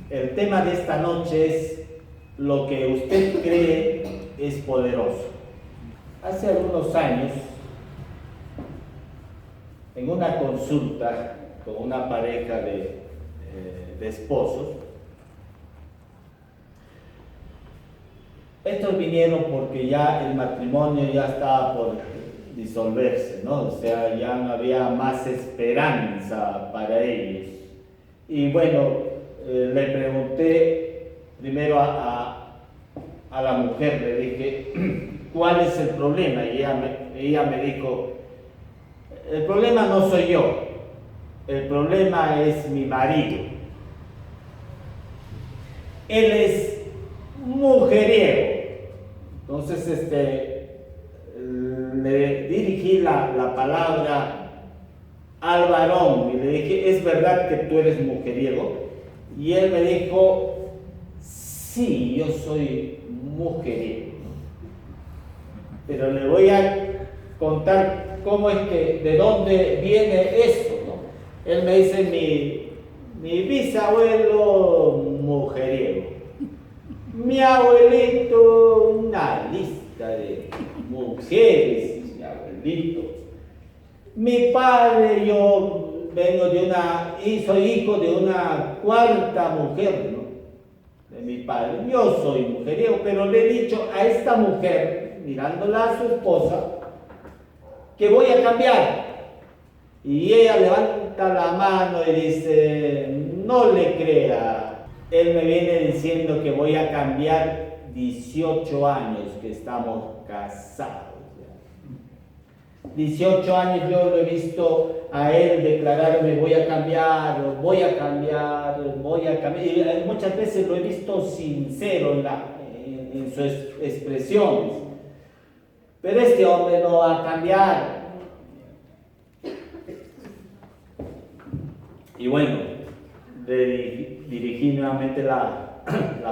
El tema de esta noche es: lo que usted cree es poderoso. Hace algunos años, en una consulta con una pareja de esposos, estos vinieron porque ya el matrimonio ya estaba por disolverse, ¿no? O sea, ya no había más esperanza para ellos. Y bueno, le pregunté primero a la mujer, le dije, ¿cuál es el problema? Y ella me dijo, el problema no soy yo, el problema es mi marido. Él es mujeriego. Entonces, le dirigí la palabra al varón y le dije, ¿es verdad que tú eres mujeriego? Y él me dijo, sí, yo soy mujeriego. Pero le voy a contar cómo es que, de dónde viene eso, ¿no? Él me dice, mi bisabuelo mujeriego. Mi abuelito, una lista de mujeres, mi abuelito. Mi padre, yo vengo soy hijo de una cuarta mujer, ¿no? De mi padre. Yo soy mujeriego, pero le he dicho a esta mujer, mirándola a su esposa, que voy a cambiar. Y ella levanta la mano y dice, no le crea. Él me viene diciendo que voy a cambiar 18 años que estamos casados. 18 años yo lo he visto a él declararme, voy a cambiar, voy a cambiar, voy a cambiar. Y muchas veces lo he visto sincero en sus expresiones. Pero este hombre no va a cambiar. Y bueno, dirigí nuevamente la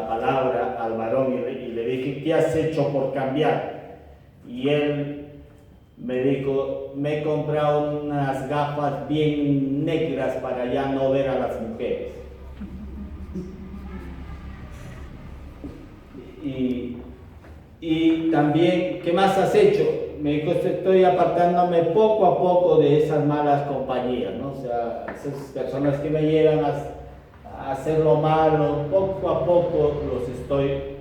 palabra al varón y le dije, ¿qué has hecho por cambiar? Y él me dijo, me he comprado unas gafas bien negras para ya no ver a las mujeres. Y también, ¿qué más has hecho? Me dijo, estoy apartándome poco a poco de esas malas compañías, ¿no? O sea, esas personas que me llevan a hacer lo malo, poco a poco los estoy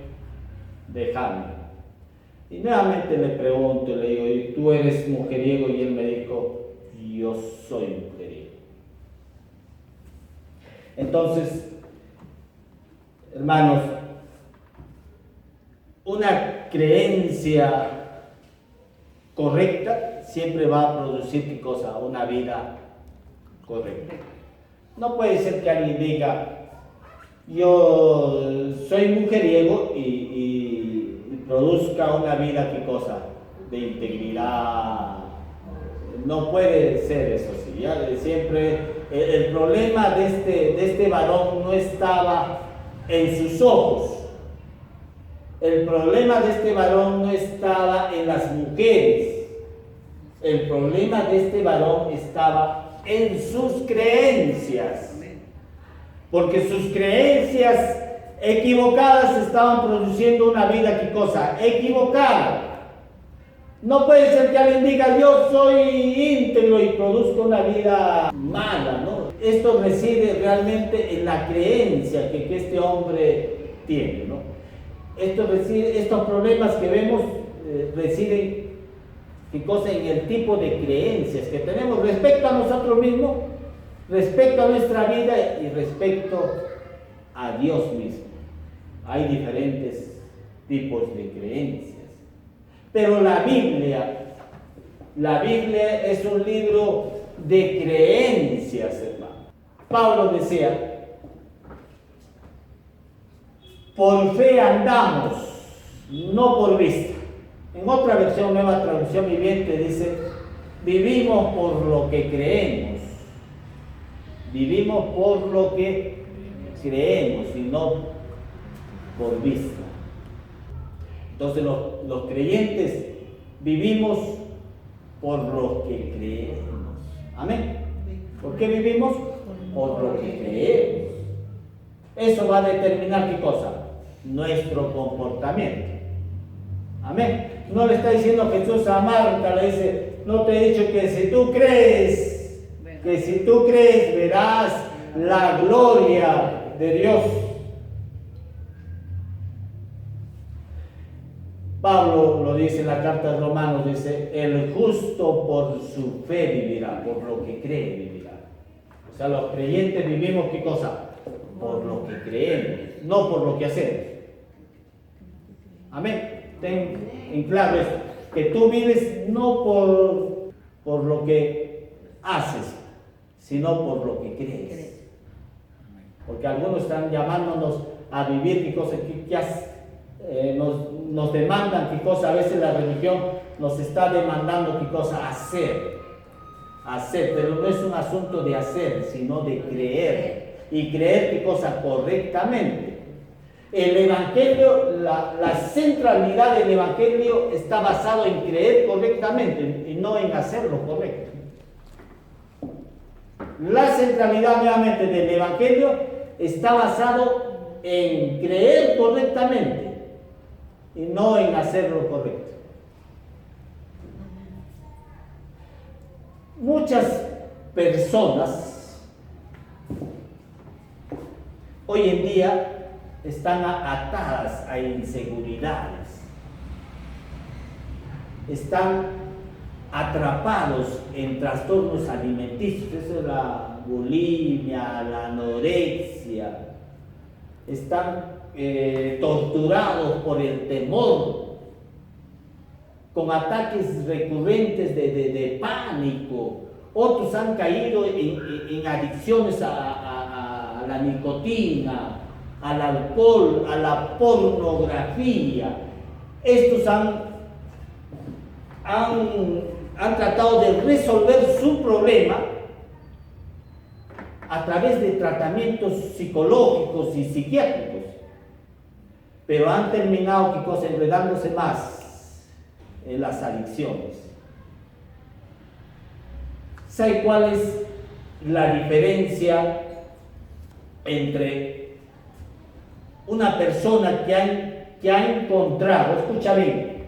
dejando. Y nuevamente le pregunto, le digo, ¿y tú eres mujeriego? Y él me dijo, yo soy mujeriego. Entonces, hermanos, una creencia correcta siempre va a producir, ¿qué cosa? Una vida correcta. No puede ser que alguien diga, yo soy mujeriego y produzca una vida, ¿qué cosa? De integridad. No puede ser eso así. ¿Ya? Siempre el problema de este varón no estaba en sus ojos. El problema de este varón no estaba en las mujeres. El problema de este varón estaba en sus creencias. Porque sus creencias equivocadas estaban produciendo una vida, ¿qué cosa? Equivocada. No puede ser que alguien diga, yo soy íntegro y produzco una vida mala, ¿no? Esto reside realmente en la creencia que este hombre tiene, ¿no? Estos problemas que vemos residen, ¿qué cosa? En el tipo de creencias que tenemos respecto a nosotros mismos, respecto a nuestra vida y respecto a Dios mismo. Hay diferentes tipos de creencias. Pero la Biblia es un libro de creencias, hermano. Pablo decía, por fe andamos, no por vista. En otra versión, Nueva Traducción Viviente, dice, vivimos por lo que creemos. Vivimos por lo que creemos y no por vista. Entonces los creyentes vivimos por lo que creemos. Amén. ¿Por qué vivimos? Por lo que creemos. Eso va a determinar ¿qué cosa? Nuestro comportamiento. Amén. No le está diciendo Jesús a Marta, le dice, no te he dicho que si tú crees, verás la gloria de Dios. Pablo lo dice en la carta de Romanos, dice, el justo por su fe vivirá, por lo que cree vivirá. O sea, los creyentes vivimos ¿qué cosa? Por lo que creemos, no por lo que hacemos. Amén. Ten en claro eso, que tú vives no por lo que haces, sino por lo que crees. Porque algunos están llamándonos a vivir qué cosa, nos demandan qué cosa, a veces la religión nos está demandando qué cosa, hacer, pero no es un asunto de hacer, sino de creer, y creer qué cosa, correctamente. El Evangelio, la centralidad del Evangelio está basado en creer correctamente y no en hacer lo correcto. La centralidad nuevamente del Evangelio está basado en creer correctamente y no en hacer lo correcto. Muchas personas hoy en día están atadas a inseguridades, están atrapados en trastornos alimenticios, eso es la bulimia, la anorexia, están torturados por el temor, con ataques recurrentes de pánico. Otros han caído en adicciones a la nicotina, al alcohol, a la pornografía. Estos han tratado de resolver su problema a través de tratamientos psicológicos y psiquiátricos, pero han terminado ¿qué cosa? Enredándose más en las adicciones. ¿Sabe cuál es la diferencia entre una persona que ha encontrado, escucha bien,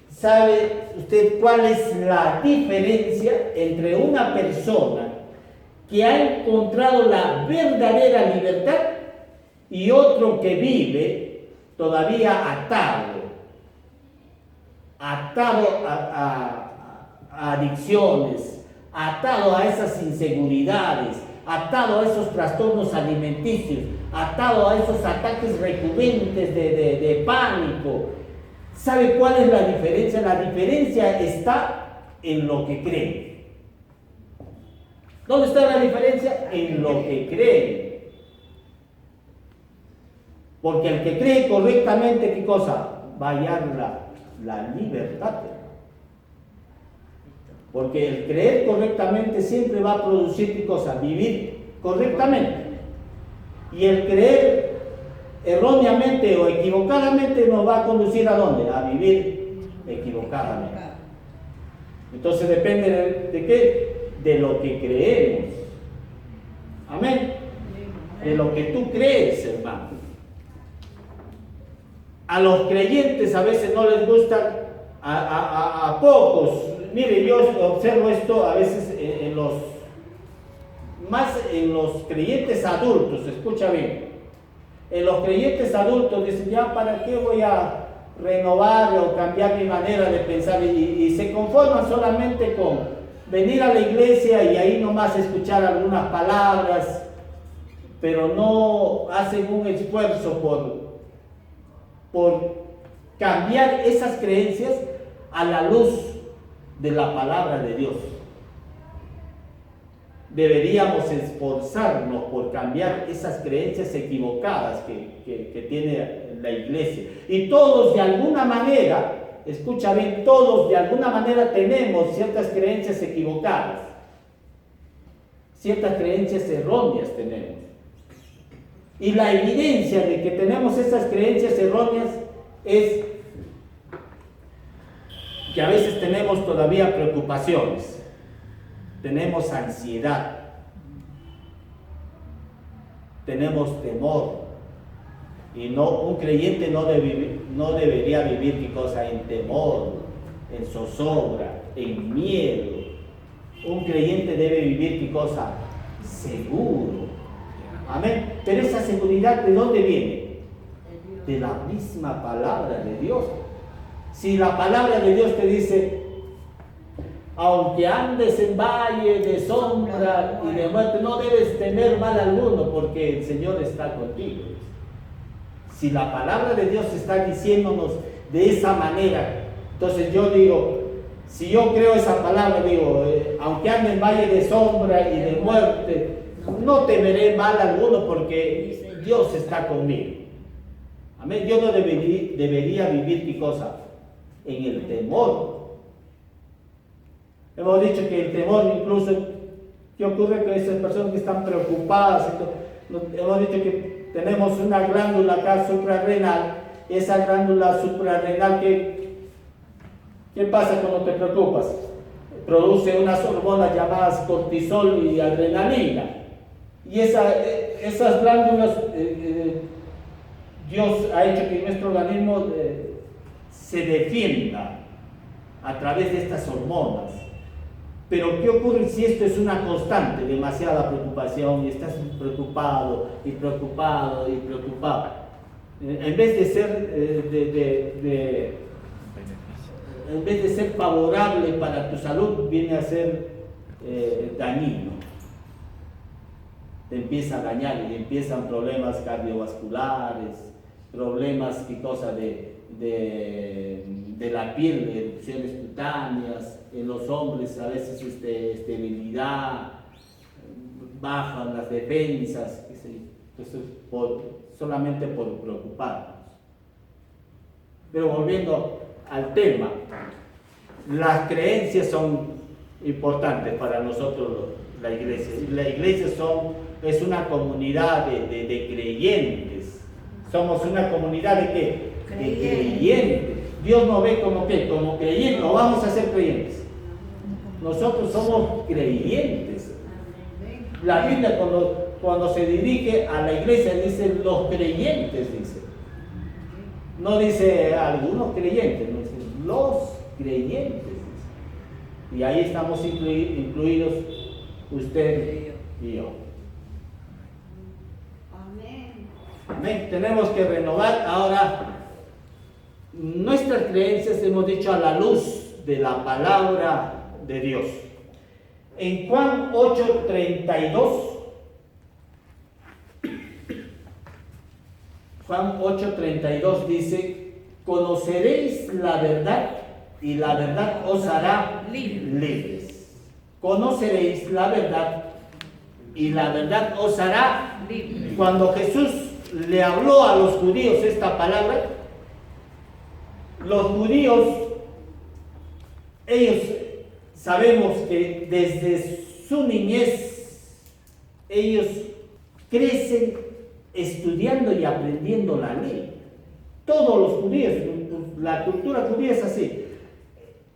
¿sabe usted cuál es la diferencia entre una persona que ha encontrado la verdadera libertad y otro que vive todavía atado a adicciones, atado a esas inseguridades, atado a esos trastornos alimenticios, atado a esos ataques recurrentes de pánico? ¿Sabe cuál es la diferencia? La diferencia está en lo que creen. ¿Dónde está la diferencia? En lo que creen. Porque el que cree correctamente, ¿qué cosa? Va a hallar la libertad. Porque el creer correctamente siempre va a producir, ¿qué cosa? Vivir correctamente. Y el creer erróneamente o equivocadamente nos va a conducir ¿a dónde? A vivir equivocadamente. Entonces depende de qué? De lo que creemos. Amén. De lo que tú crees, hermano. A los creyentes a veces no les gusta, a pocos. Mire, yo observo esto a veces más en los creyentes adultos, escucha bien. En los creyentes adultos dicen, ya para qué voy a renovar o cambiar mi manera de pensar, y se conforman solamente con venir a la iglesia y ahí nomás escuchar algunas palabras, pero no hacen un esfuerzo por cambiar esas creencias a la luz de la palabra de Dios. Deberíamos esforzarnos por cambiar esas creencias equivocadas que tiene la iglesia. Y todos de alguna manera, escucha bien, todos de alguna manera tenemos ciertas creencias equivocadas, ciertas creencias erróneas tenemos. Y la evidencia de que tenemos esas creencias erróneas es que a veces tenemos todavía preocupaciones. Tenemos ansiedad, tenemos temor, Y no, un creyente no debería vivir ¿qué cosa? En temor, en zozobra, en miedo. Un creyente debe vivir ¿qué cosa? Seguro. Amén. Pero esa seguridad, ¿de dónde viene? De la misma palabra de Dios. Si la palabra de Dios te dice, aunque andes en valle de sombra y de muerte, no debes temer mal alguno, porque el Señor está contigo. Si la palabra de Dios está diciéndonos de esa manera, entonces yo digo, si yo creo esa palabra, digo, aunque ande en valle de sombra y de muerte, no temeré mal alguno, porque Dios está conmigo. Amén. Yo no debería vivir ¿qué cosa? En el temor. Hemos dicho que el temor, incluso, ¿qué ocurre con esas personas que están preocupadas? Hemos dicho que tenemos una glándula acá suprarrenal. Esa glándula suprarrenal, ¿qué pasa cuando te preocupas? Produce unas hormonas llamadas cortisol y adrenalina. Y esas glándulas, Dios ha hecho que nuestro organismo se defienda a través de estas hormonas. Pero ¿qué ocurre si esto es una constante, demasiada preocupación, y estás preocupado y preocupado y preocupado? En vez de ser en vez de ser favorable para tu salud, viene a ser dañino. Te empieza a dañar y empiezan problemas cardiovasculares, problemas ¿qué cosa? De la piel, de erupciones cutáneas, en los hombres a veces esterilidad, bajan las defensas, entonces solamente por preocuparnos. Pero volviendo al tema, las creencias son importantes para nosotros, la iglesia. La iglesia es una comunidad de creyentes. Somos una comunidad de ¿qué? De creyentes. Dios nos ve como ¿qué? Como creyentes. No vamos a ser creyentes. Nosotros somos creyentes. La Biblia cuando se dirige a la iglesia dice los creyentes, dice. No dice algunos creyentes, no dice los creyentes, dice. Y ahí estamos incluidos usted y yo. Amén. Tenemos que renovar ahora nuestras creencias, hemos dicho, a la luz de la palabra de Dios. En Juan 8:32, Juan 8:32 dice, conoceréis la verdad y la verdad os hará libres. Conoceréis la verdad y la verdad os hará libres. Cuando Jesús le habló a los judíos esta palabra, los judíos, ellos sabemos que desde su niñez, ellos crecen estudiando y aprendiendo la ley. Todos los judíos, la cultura judía es así.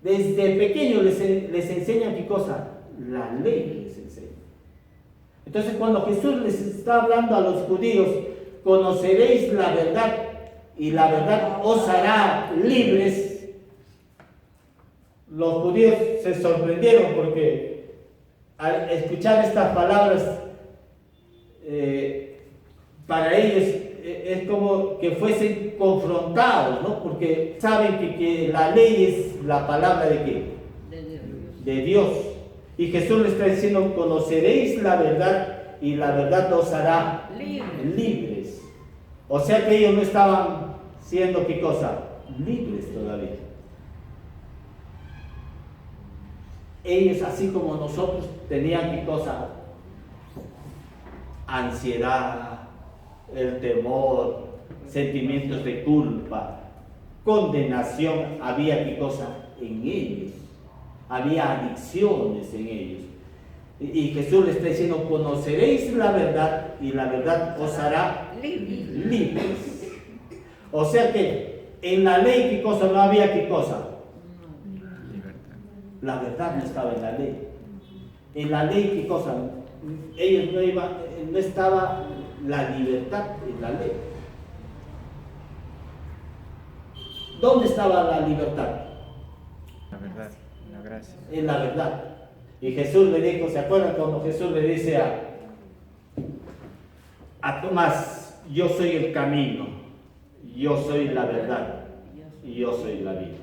Desde pequeños les enseñan ¿qué cosa? La ley les enseña. Entonces cuando Jesús les está hablando a los judíos, conoceréis la verdad y la verdad os hará libres, los judíos se sorprendieron porque al escuchar estas palabras, para ellos es como que fuesen confrontados, ¿no? Porque saben que la ley es la palabra ¿de qué? De Dios. Y Jesús les está diciendo, conoceréis la verdad y la verdad os hará libres. O sea que ellos no estaban siendo ¿qué cosa? Libres todavía. Ellos, así como nosotros, tenían ¿qué cosa? Ansiedad, el temor, sentimientos de culpa, condenación, había ¿qué cosa? En ellos. Había adicciones en ellos. Y Jesús le está diciendo, conoceréis la verdad y la verdad os hará libres. O sea que en la ley ¿qué cosa? No había ¿qué cosa? La verdad no estaba en la ley. En la ley ¿qué cosa? Ellos no estaba la libertad en la ley. ¿Dónde estaba la libertad? La verdad, la gracia. En la verdad. Y Jesús le dijo, ¿se acuerdan cuando Jesús le dice a Tomás, yo soy el camino, yo soy la verdad y yo soy la vida?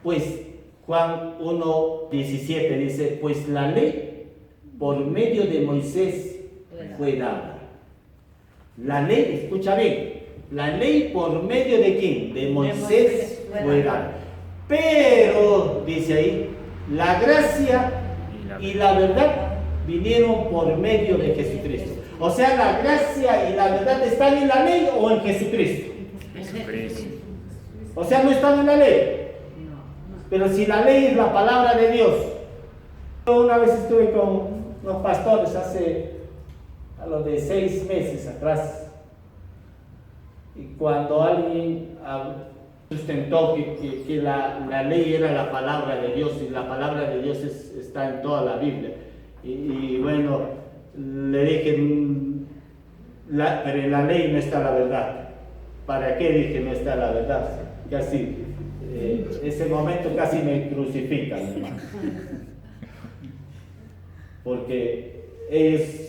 Pues Juan 1:17 dice, pues la ley por medio de Moisés fue dada. La ley, escucha bien, la ley por medio de quién? De Moisés fue dada. Pero, dice ahí, la gracia y la verdad vinieron por medio de Jesucristo. O sea, la gracia y la verdad están en la ley o en Jesucristo. Jesucristo. O sea, no están en la ley. Pero si la ley es la palabra de Dios. Yo una vez estuve con unos pastores a lo de 6 meses atrás. Y cuando alguien sustentó que la ley era la palabra de Dios, y la palabra de Dios está en toda la Biblia. Y bueno, le dije, pero en la ley no está la verdad. ¿Para qué dije no está la verdad? Casi, ese momento casi me crucifican, hermano. Porque ellos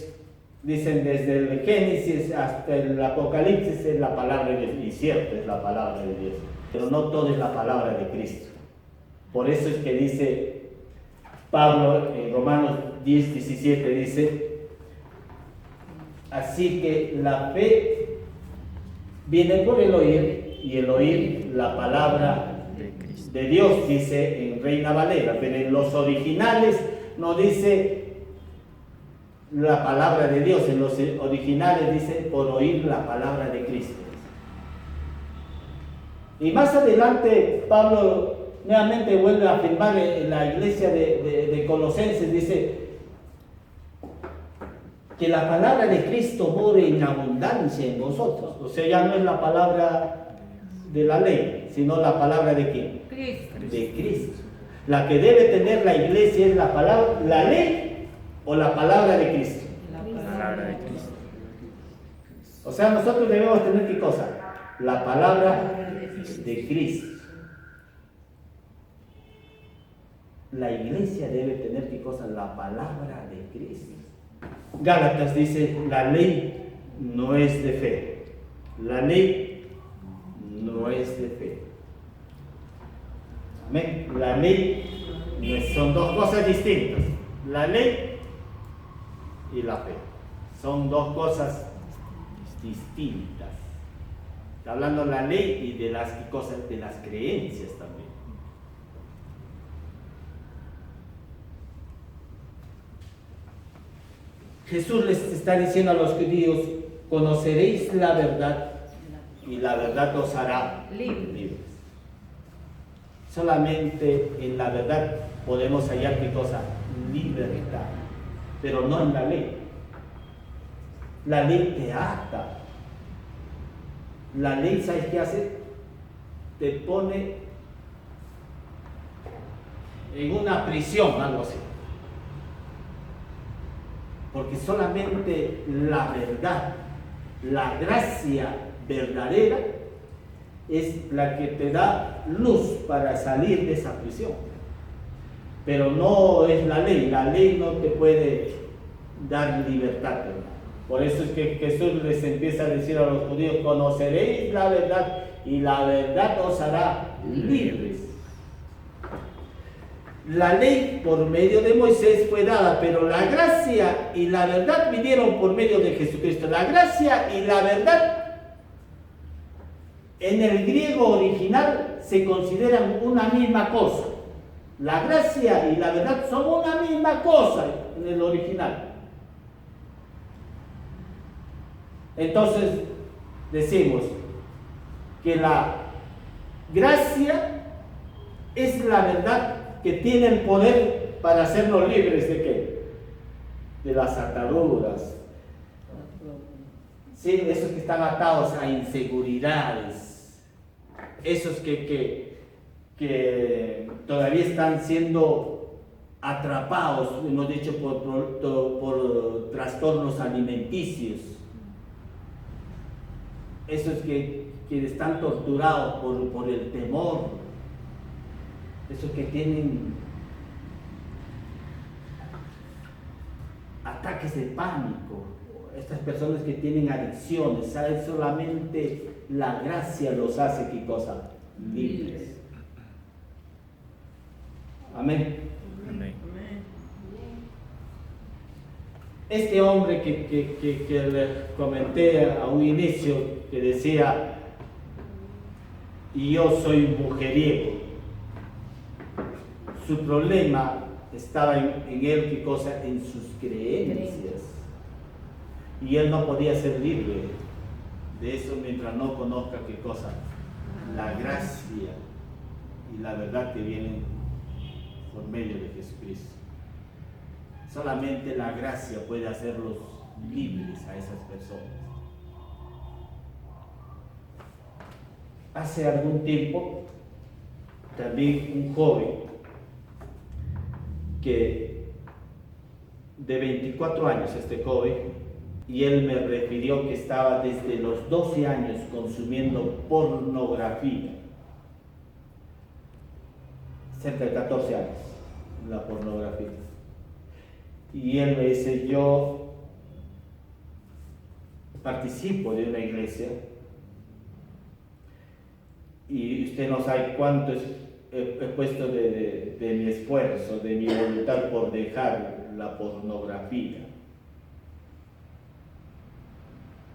dicen desde el Génesis hasta el Apocalipsis es la palabra de Dios, y cierto es la palabra de Dios, pero no todo es la palabra de Cristo. Por eso es que dice Pablo en Romanos 10:17, dice, así que la fe viene por el oír, y el oír la palabra de Dios, dice en Reina Valera, pero en los originales no dice la palabra de Dios, en los originales dice por oír la palabra de Cristo. Y más adelante Pablo nuevamente vuelve a afirmar en la iglesia de Colosenses, dice que la palabra de Cristo more en abundancia en vosotros. O sea, ya no es la palabra de la ley, sino la palabra de quién? Cristo. De Cristo. La que debe tener la iglesia es la palabra, la ley o la palabra de Cristo. La palabra de Cristo. O sea, nosotros debemos tener ¿qué cosa? La palabra de Cristo. La iglesia debe tener ¿qué cosa? La palabra de Cristo. Gálatas dice, la ley no es de fe. La ley no es de fe. Amén. La ley son dos cosas distintas. La ley y la fe son dos cosas distintas. Está hablando la ley y de las cosas, de las creencias también. Jesús les está diciendo a los judíos, conoceréis la verdad y la verdad os hará libres. Solamente en la verdad podemos hallar ¿qué cosa? Libertad, pero no en la ley. La ley te ata. La ley, ¿sabes qué hace? Te pone en una prisión, algo así. Porque solamente la verdad, la gracia verdadera es la que te da luz para salir de esa prisión. Pero no es la ley no te puede dar libertad, ¿verdad? Por eso es que Jesús les empieza a decir a los judíos, conoceréis la verdad y la verdad os hará libres. La ley por medio de Moisés fue dada, pero la gracia y la verdad vinieron por medio de Jesucristo. La gracia y la verdad en el griego original se consideran una misma cosa. La gracia y la verdad son una misma cosa en el original. Entonces decimos que la gracia es la verdad que tiene el poder para hacernos libres ¿de qué? De las ataduras. Sí, esos que están atados a inseguridades, esos que todavía están siendo atrapados, hemos dicho, por trastornos alimenticios. esos que están torturados por el temor, esos que tienen ataques de pánico, estas personas que tienen adicciones, ¿sabes? Solamente la gracia los hace, ¿qué cosa? Libres. Amén. Amén. Este hombre que le comenté a un inicio, que decía, y yo soy mujeriego, su problema estaba en él, ¿qué cosa? En sus creencias. Y él no podía ser libre de eso mientras no conozca, ¿qué cosa? La gracia y la verdad que vienen por medio de Jesucristo. Solamente la gracia puede hacerlos libres a esas personas. Hace algún tiempo, también un joven que de 24 años, este joven, y él me refirió que estaba desde los 12 años consumiendo pornografía, cerca de 14 años, la pornografía. Y él me dice, yo participo de una iglesia y usted no sabe cuánto he puesto de mi esfuerzo, de mi voluntad por dejar la pornografía.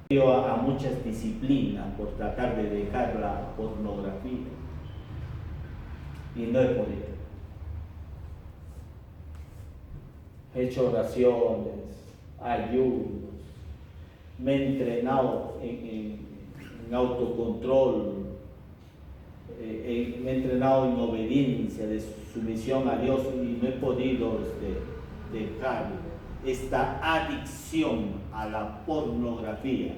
Yo a muchas disciplinas por tratar de dejar la pornografía y no he podido. He hecho oraciones, ayunos, me he entrenado en autocontrol, me he entrenado en obediencia, de sumisión a Dios, y no he podido dejar esta adicción a la pornografía.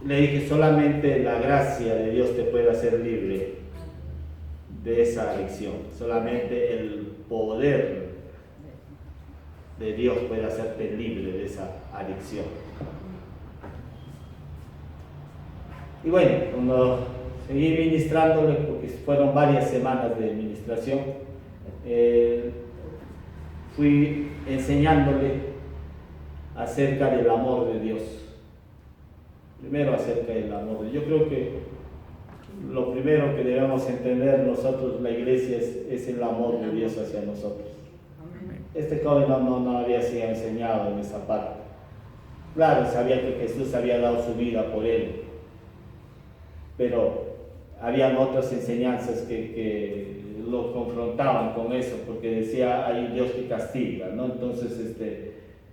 Le dije, solamente la gracia de Dios te puede hacer libre de esa adicción. Solamente el poder de Dios puede hacerte libre de esa adicción. Y bueno, cuando seguí ministrándole, porque fueron varias semanas de ministración, fui enseñándole acerca del amor de Dios. Primero acerca del amor. Yo creo que lo primero que debemos entender nosotros, la iglesia, es el amor de Dios hacia nosotros. Este joven no había sido enseñado en esa parte. Claro, sabía que Jesús había dado su vida por él, pero habían otras enseñanzas que lo confrontaban con eso, porque decía, hay Dios que castiga, ¿no? Entonces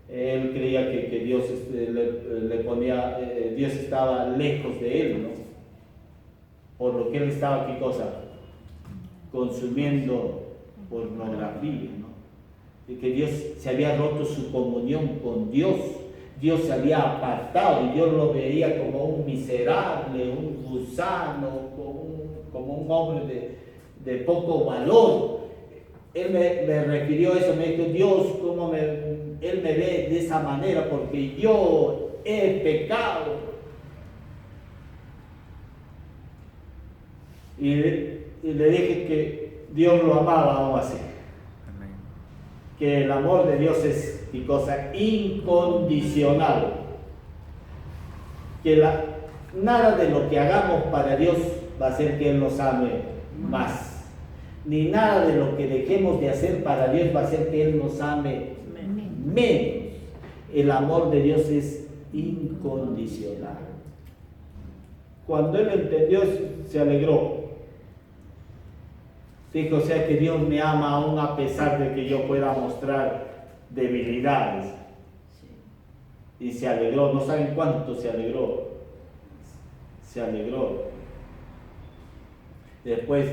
él creía que Dios le ponía, Dios estaba lejos de él, ¿no? Por lo que él estaba, ¿qué cosa? Consumiendo pornografía, ¿no? Y que Dios se había roto su comunión con Dios. Dios se había apartado y Dios lo veía como un miserable, un gusano, como un hombre de poco valor. Él me refirió eso, me dijo, Dios, Él me ve de esa manera porque yo he pecado. Y le dije que Dios lo amaba aún así. Amén. Que el amor de Dios es cosa incondicional. Que nada de lo que hagamos para Dios va a hacer que Él nos ame más. Ni nada de lo que dejemos de hacer para Dios va a hacer que Él nos ame menos. El amor de Dios es incondicional. Cuando él entendió, se alegró. Dijo, o sea que Dios me ama aún a pesar de que yo pueda mostrar debilidades. Y se alegró, no saben cuánto se alegró. Se alegró. Después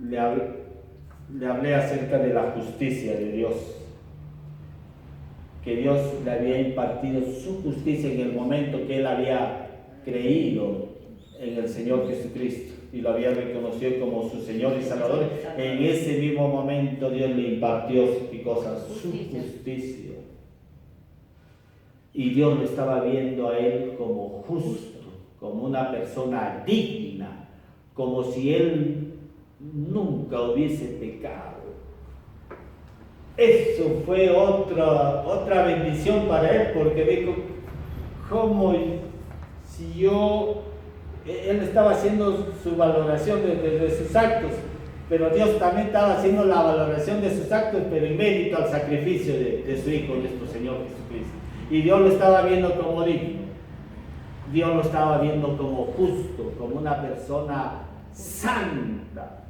le hablé acerca de la justicia de Dios. Que Dios le había impartido su justicia en el momento que él había creído en el Señor Jesucristo y lo había reconocido como su Señor y Salvador. En ese mismo momento Dios le impartió su justicia. Y Dios lo estaba viendo a él como justo, como una persona digna, como si él nunca hubiese pecado. Eso fue otra bendición para él, porque dijo, ¿cómo si yo... Él estaba haciendo su valoración de sus actos, pero Dios también estaba haciendo la valoración de sus actos, pero en mérito al sacrificio de su Hijo, nuestro Señor Jesucristo. Y Dios lo estaba viendo como digno, Dios lo estaba viendo como justo, como una persona santa.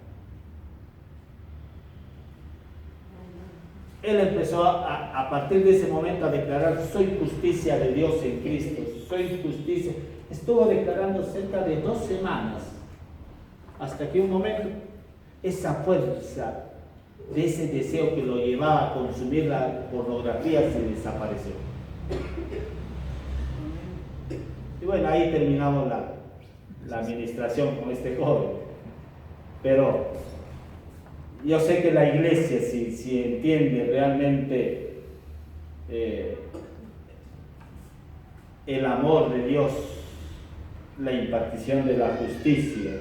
Él empezó a partir de ese momento a declarar, soy justicia de Dios en Cristo, soy justicia. Estuvo declarando cerca de 2 semanas, hasta que un momento esa fuerza de ese deseo que lo llevaba a consumir la pornografía se desapareció. Y bueno, ahí terminamos la administración con este joven. Pero yo sé que la iglesia, si entiende realmente el amor de Dios, la impartición de la justicia,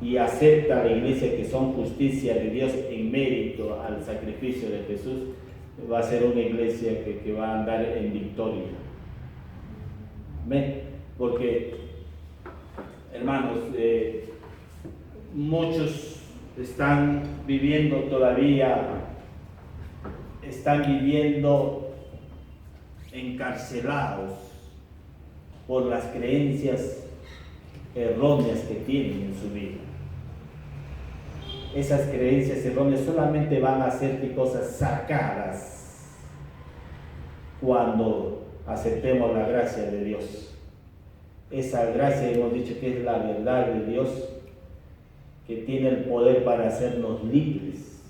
y acepta a la iglesia que son justicia de Dios en mérito al sacrificio de Jesús, va a ser una iglesia que va a andar en victoria. ¿Ven? Porque, hermanos, muchos están viviendo encarcelados por las creencias erróneas que tienen en su vida. Esas creencias erróneas solamente van a ser cosas sacadas cuando aceptemos la gracia de Dios. Esa gracia hemos dicho que es la verdad de Dios, que tiene el poder para hacernos libres.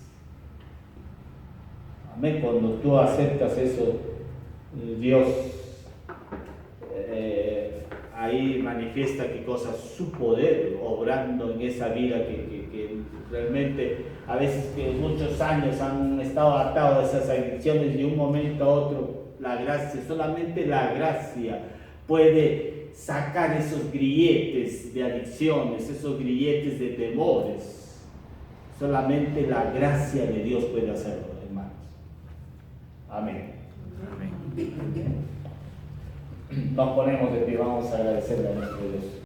Amén. Cuando tú aceptas eso, Dios ahí manifiesta qué cosa, su poder obrando en esa vida que realmente a veces que muchos años han estado atados a esas adicciones, y de un momento a otro la gracia, solamente la gracia puede sacar esos grilletes de adicciones, esos grilletes de temores. Solamente la gracia de Dios puede hacerlo, hermanos. Amén. Amén. Nos ponemos de pie, vamos a agradecerle a nuestro Dios.